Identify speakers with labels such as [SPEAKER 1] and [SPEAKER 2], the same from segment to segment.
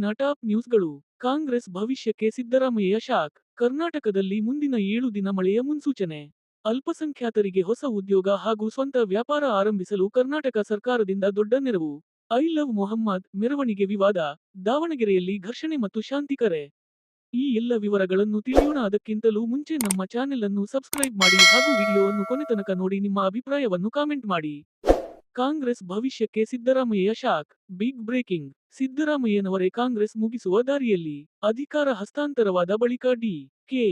[SPEAKER 1] ಇವತ್ತಿನ ಟಾಪ್ ನ್ಯೂಸ್ಗಳು. ಕಾಂಗ್ರೆಸ್ ಭವಿಷ್ಯಕ್ಕೆ ಸಿದ್ದರಾಮಯ್ಯ ಶಾಕ್. ಕರ್ನಾಟಕದಲ್ಲಿ ಮುಂದಿನ 7 ದಿನ ಮಳೆಯ ಮುನ್ಸೂಚನೆ. ಅಲ್ಪಸಂಖ್ಯಾತರಿಗೆ ಹೊಸ ಉದ್ಯೋಗ ಹಾಗೂ ಸ್ವಂತ ವ್ಯಾಪಾರ ಆರಂಭಿಸಲು ಕರ್ನಾಟಕ ಸರ್ಕಾರದಿಂದ ದೊಡ್ಡ ನೆರವು. ಐ ಲವ್ ಮೊಹಮ್ಮದ್ ಮೆರವಣಿಗೆ ವಿವಾದ. ದಾವಣಗೆರೆಯಲ್ಲಿ ಘರ್ಷಣೆ ಮತ್ತು ಶಾಂತಿ ಕರೆ. ಈ ಎಲ್ಲ ವಿವರಗಳನ್ನು ತಿಳಿಯೋಣ. ಅದಕ್ಕಿಂತಲೂ ಮುಂಚೆ ನಮ್ಮ ಚಾನೆಲ್ ಅನ್ನು ಸಬ್ಸ್ಕ್ರೈಬ್ ಮಾಡಿ ಹಾಗೂ ವಿಡಿಯೋವನ್ನು ಕೊನೆತನಕ ನೋಡಿ. ನಿಮ್ಮ ಅಭಿಪ್ರಾಯವನ್ನು ಕಾಮೆಂಟ್ ಮಾಡಿ. ಕಾಂಗ್ರೆಸ್ ಭವಿಷ್ಯಕ್ಕೆ ಸಿದ್ದರಾಮಯ್ಯ ಶಾಕ್. Big breaking. ಸಿದ್ದರಾಮಯ್ಯನವರೇ ಕಾಂಗ್ರೆಸ್ ಮುಗಿಸುವ ದಾರಿಯಲ್ಲಿ. ಅಧಿಕಾರ ಹಸ್ತಾಂತರವಾದ ಬಳಿಕ ಡಿ. ಕೆ.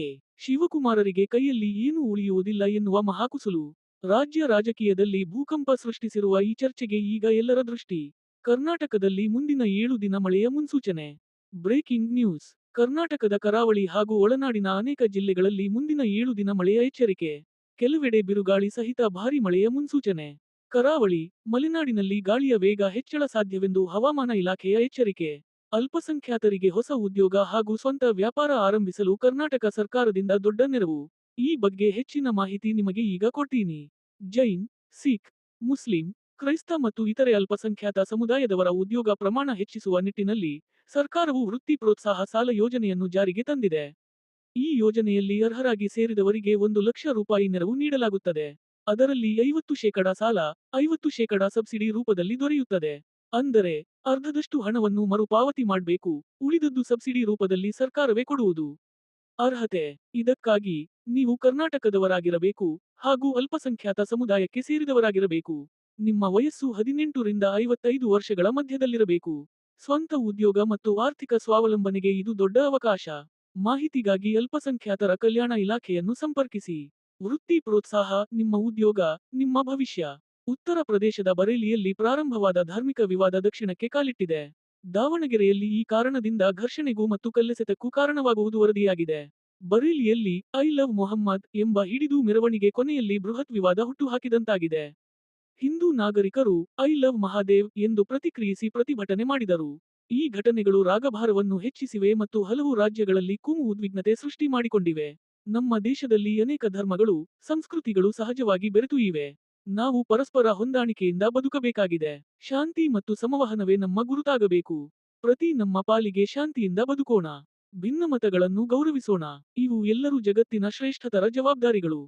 [SPEAKER 1] ಶಿವಕುಮಾರರಿಗೆ ಕೈಯಲ್ಲಿ ಏನೂ ಉಳಿಯುವುದಿಲ್ಲ ಎನ್ನುವ ಮಹಾಕುಸುಲು. ರಾಜ್ಯ ರಾಜಕೀಯದಲ್ಲಿ ಭೂಕಂಪ ಸೃಷ್ಟಿಸಿರುವ ಈ ಚರ್ಚೆಗೆ ಈಗ ಎಲ್ಲರ ದೃಷ್ಟಿ. ಕರ್ನಾಟಕದಲ್ಲಿ ಮುಂದಿನ 7 ದಿನ ಮಳೆಯ ಮುನ್ಸೂಚನೆ. Breaking news. ಕರ್ನಾಟಕದ ಕರಾವಳಿ ಹಾಗೂ ಒಳನಾಡಿನ ಅನೇಕ ಜಿಲ್ಲೆಗಳಲ್ಲಿ ಮುಂದಿನ 7 ದಿನ ಮಳೆಯ ಎಚ್ಚರಿಕೆ. ಕೆಲವೆಡೆ ಬಿರುಗಾಳಿ ಸಹಿತ ಭಾರೀ ಮಳೆಯ ಮುನ್ಸೂಚನೆ. ಕರಾವಳಿ, ಮಲೆನಾಡಿನಲ್ಲಿ ಗಾಳಿಯ ವೇಗ ಹೆಚ್ಚಳ ಸಾಧ್ಯವೆಂದು ಹವಾಮಾನ ಇಲಾಖೆಯ ಎಚ್ಚರಿಕೆ. ಅಲ್ಪಸಂಖ್ಯಾತರಿಗೆ ಹೊಸ ಉದ್ಯೋಗ ಹಾಗೂ ಸ್ವಂತ ವ್ಯಾಪಾರ ಆರಂಭಿಸಲು ಕರ್ನಾಟಕ ಸರ್ಕಾರದಿಂದ ದೊಡ್ಡ ನೆರವು. ಈ ಬಗ್ಗೆ ಹೆಚ್ಚಿನ ಮಾಹಿತಿ ನಿಮಗೆ ಈಗ ಕೊಡ್ತೀನಿ. ಜೈನ್, ಸಿಖ್, ಮುಸ್ಲಿಂ, ಕ್ರೈಸ್ತ ಮತ್ತು ಇತರೆ ಅಲ್ಪಸಂಖ್ಯಾತ ಸಮುದಾಯದವರ ಉದ್ಯೋಗ ಪ್ರಮಾಣ ಹೆಚ್ಚಿಸುವ ನಿಟ್ಟಿನಲ್ಲಿ ಸರ್ಕಾರವು ವೃತ್ತಿ ಪ್ರೋತ್ಸಾಹ ಸಾಲ ಯೋಜನೆಯನ್ನು ಜಾರಿಗೆ ತಂದಿದೆ. ಈ ಯೋಜನೆಯಲ್ಲಿ ಅರ್ಹರಾಗಿ ಸೇರಿದವರಿಗೆ 1 ಲಕ್ಷ ರೂಪಾಯಿ ನೆರವು ನೀಡಲಾಗುತ್ತದೆ. ಅದರಲ್ಲಿ 50% ಸಾಲ, 50% ಸಬ್ಸಿಡಿ ರೂಪದಲ್ಲಿ ದೊರೆಯುತ್ತದೆ. ಅಂದರೆ ಅರ್ಧದಷ್ಟು ಹಣವನ್ನು ಮರುಪಾವತಿ ಮಾಡ್ಬೇಕು, ಉಳಿದದ್ದು ಸಬ್ಸಿಡಿ ರೂಪದಲ್ಲಿ ಸರ್ಕಾರವೇ ಕೊಡುವುದು. ಅರ್ಹತೆ. ಇದಕ್ಕಾಗಿ ನೀವು ಕರ್ನಾಟಕದವರಾಗಿರಬೇಕು ಹಾಗೂ ಅಲ್ಪಸಂಖ್ಯಾತ ಸಮುದಾಯಕ್ಕೆ ಸೇರಿದವರಾಗಿರಬೇಕು. ನಿಮ್ಮ ವಯಸ್ಸು 18 ರಿಂದ 55 ವರ್ಷಗಳ ಮಧ್ಯದಲ್ಲಿರಬೇಕು. ಸ್ವಂತ ಉದ್ಯೋಗ ಮತ್ತು ಆರ್ಥಿಕ ಸ್ವಾವಲಂಬನೆಗೆ ಇದು ದೊಡ್ಡ ಅವಕಾಶ. ಮಾಹಿತಿಗಾಗಿ ಅಲ್ಪಸಂಖ್ಯಾತರ ಕಲ್ಯಾಣ ಇಲಾಖೆಯನ್ನು ಸಂಪರ್ಕಿಸಿ. ವೃತ್ತಿ ಪ್ರೋತ್ಸಾಹ, ನಿಮ್ಮ ಉದ್ಯೋಗ, ನಿಮ್ಮ ಭವಿಷ್ಯ. ಉತ್ತರ ಪ್ರದೇಶದ ಬರೇಲಿಯಲ್ಲಿ ಪ್ರಾರಂಭವಾದ ಧಾರ್ಮಿಕ ವಿವಾದ ದಕ್ಷಿಣಕ್ಕೆ ಕಾಲಿಟ್ಟಿದೆ. ದಾವಣಗೆರೆಯಲ್ಲಿ ಈ ಕಾರಣದಿಂದ ಘರ್ಷಣೆಗೂ ಮತ್ತು ಕಲ್ಲೆಸೆತಕ್ಕೂ ಕಾರಣವಾಗುವುದು ವರದಿಯಾಗಿದೆ. ಬರೇಲಿಯಲ್ಲಿ ಐ ಲವ್ ಮೊಹಮ್ಮದ್ ಎಂಬ ಹಿಡಿದು ಮೆರವಣಿಗೆ ಕೊನೆಯಲ್ಲಿ ಬೃಹತ್ ವಿವಾದ ಹುಟ್ಟುಹಾಕಿದಂತಾಗಿದೆ. ಹಿಂದೂ ನಾಗರಿಕರು ಐ ಲವ್ ಮಹಾದೇವ್ ಎಂದು ಪ್ರತಿಕ್ರಿಯಿಸಿ ಪ್ರತಿಭಟನೆ ಮಾಡಿದರು. ಈ ಘಟನೆಗಳು ರಾಗಭಾರವನ್ನು ಹೆಚ್ಚಿಸಿವೆ ಮತ್ತು ಹಲವು ರಾಜ್ಯಗಳಲ್ಲಿ ಕೋಮು ಉದ್ವಿಗ್ನತೆ ಸೃಷ್ಟಿ ಮಾಡಿಕೊಂಡಿವೆ. ನಮ್ಮ ದೇಶದಲ್ಲಿ ಅನೇಕ ಧರ್ಮಗಳು, ಸಂಸ್ಕೃತಿಗಳು ಸಹಜವಾಗಿ ಬೆರೆತು ಇವೆ. ನಾವು ಪರಸ್ಪರ ಹೊಂದಾಣಿಕೆಯಿಂದ ಬದುಕಬೇಕಾಗಿದೆ. ಶಾಂತಿ ಮತ್ತು ಸಂವಹನವೇ ನಮ್ಮ ಗುರುತಾಗಬೇಕು. ಪ್ರತಿ ನಮ್ಮ ಪಾಲಿಗೆ ಶಾಂತಿಯಿಂದ ಬದುಕೋಣ. ಭಿನ್ನಮತಗಳನ್ನು ಗೌರವಿಸೋಣ. ಇವು ಎಲ್ಲರೂ ಜಗತ್ತಿನ ಶ್ರೇಷ್ಠತರ ಜವಾಬ್ದಾರಿಗಳು.